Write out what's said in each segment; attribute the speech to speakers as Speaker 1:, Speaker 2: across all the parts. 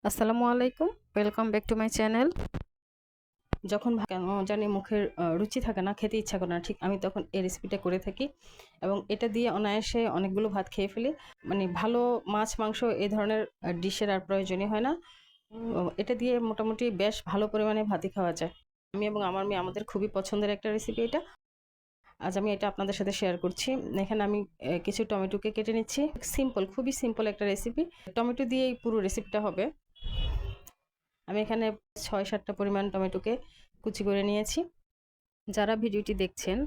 Speaker 1: আসসালামু আলাইকুম, welcome back to my channel. যখন কেন জানি মুখের রুচি থাকে না, খেতে ইচ্ছা করে না, ঠিক আমি তখন এই রেসিপিটা করে থাকি এবং এটা দিয়ে অনায়াসে অনেকগুলো ভাত খেয়ে ফেলি। মানে ভালো মাছ মাংস এই ধরনের ডিশের আর প্রয়োজনই হয় না। এটা দিয়ে মোটামুটি বেশ ভালো পরিমাণে ভাতই খাওয়া যায়। আমি এবং আমার মেয়ে আমাদের খুবই পছন্দের একটা রেসিপি এটা। আজ আমি এটা আপনাদের সাথে শেয়ার করছি। এখানে আমি কিছু টমেটোকে কেটে নিচ্ছি। সিম্পল, খুবই সিম্পল একটা রেসিপি। টমেটো দিয়েই পুরো রেসিপিটা হবে। আমি এখানে ৬-৭টা পরিমাণ টমেটোকে কুচি করে নিয়েছি। যারা ভিডিওটি দেখছেন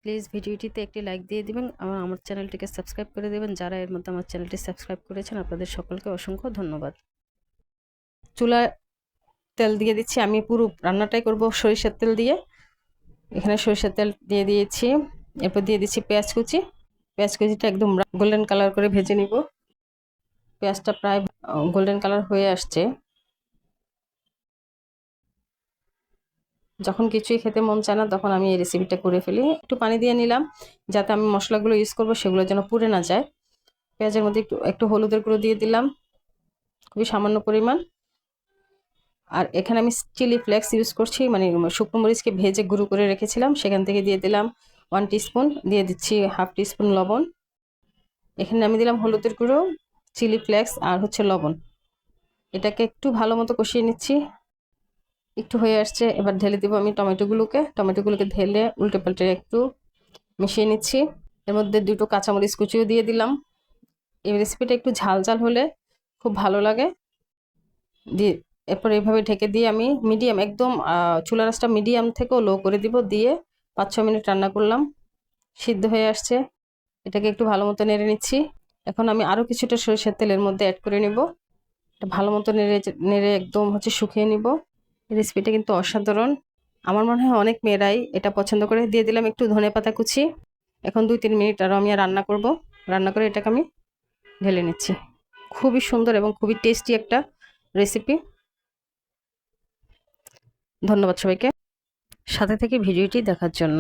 Speaker 1: প্লিজ ভিডিওটিতে একটি লাইক দিয়ে দিবেন, আমার চ্যানেলটিকে সাবস্ক্রাইব করে দেবেন। যারা এর মধ্যে আমার চ্যানেলটি সাবস্ক্রাইব করেছেন আপনাদের সকলকে অসংখ্য ধন্যবাদ। চুলায় তেল দিয়ে দিচ্ছি। আমি পুরো রান্নাটাই করব সরিষার তেল দিয়ে। এখানে সরিষার তেল দিয়ে দিয়েছি। এরপর দিয়ে দিচ্ছি পেঁয়াজ কুচি। পেঁয়াজ কুচিটা একদম গোল্ডেন কালার করে ভেজে নিব। পেঁয়াজটা প্রায় গোল্ডেন কালার হয়ে আসছে। যখন কিছুই খেতে মন চায় না তখন আমি এই রেসিপিটা করে ফেলি। একটু পানি দিয়ে নিলাম যাতে আমি মশলাগুলো ইউজ করব সেগুলো যেন পুড়ে না যায়। পেঁয়াজের মধ্যে একটু একটু হলুদের গুঁড়ো দিয়ে দিলাম, খুবই সামান্য পরিমাণ। আর এখানে আমি চিলি ফ্লেক্স ইউজ করছি, মানে শুকনো মরিচকে ভেজে গুঁড়ো করে রেখেছিলাম, সেখান থেকে দিয়ে দিলাম 1 টিস্পুন। দিয়ে দিচ্ছি হাফ টিস্পুন লবণ। এখানে আমি দিলাম হলুদের গুঁড়ো, চিলি ফ্লেক্স আর হচ্ছে লবণ। এটাকে একটু ভালো মতো কষিয়ে নিচ্ছি। একটু হয়ে আসছে, এবার ঢেলে দিব আমি টমেটোগুলোকে ঢেলে উল্টে পাল্টে একটু মিশিয়ে নিচ্ছি। এর মধ্যে 2টো কাঁচামরিচ কুচিও দিয়ে দিলাম। এই রেসিপিটা একটু ঝাল ঝাল হলে খুব ভালো লাগে। দিয়ে এরপর এইভাবে ঢেকে দিয়ে আমি মিডিয়াম, একদম চুলার আঁচটা মিডিয়াম থেকেও লো করে দিব। দিয়ে 5-6 মিনিট রান্না করলাম। সিদ্ধ হয়ে আসছে। এটাকে একটু ভালো মতো নেড়ে নিচ্ছি। এখন আমি আরও কিছুটা সরিষার তেলের মধ্যে অ্যাড করে নিব। এটা ভালো মতো নেড়ে নেড়ে একদম শুকিয়ে নিব। রেসিপিটা কিন্তু অসাধারণ। আমার মনে হয় অনেক মেয়েরাই এটা পছন্দ করে। দিয়ে দিলাম একটু ধনেপাতা কুচি। এখন 2-3 মিনিট আরও আমি রান্না করব। রান্না করে এটাকে আমি ঢেলে নিচ্ছি। খুবই সুন্দর এবং খুবই টেস্টি একটা রেসিপি। ধন্যবাদ সবাইকে সাথে থেকে ভিডিওটি দেখার জন্য।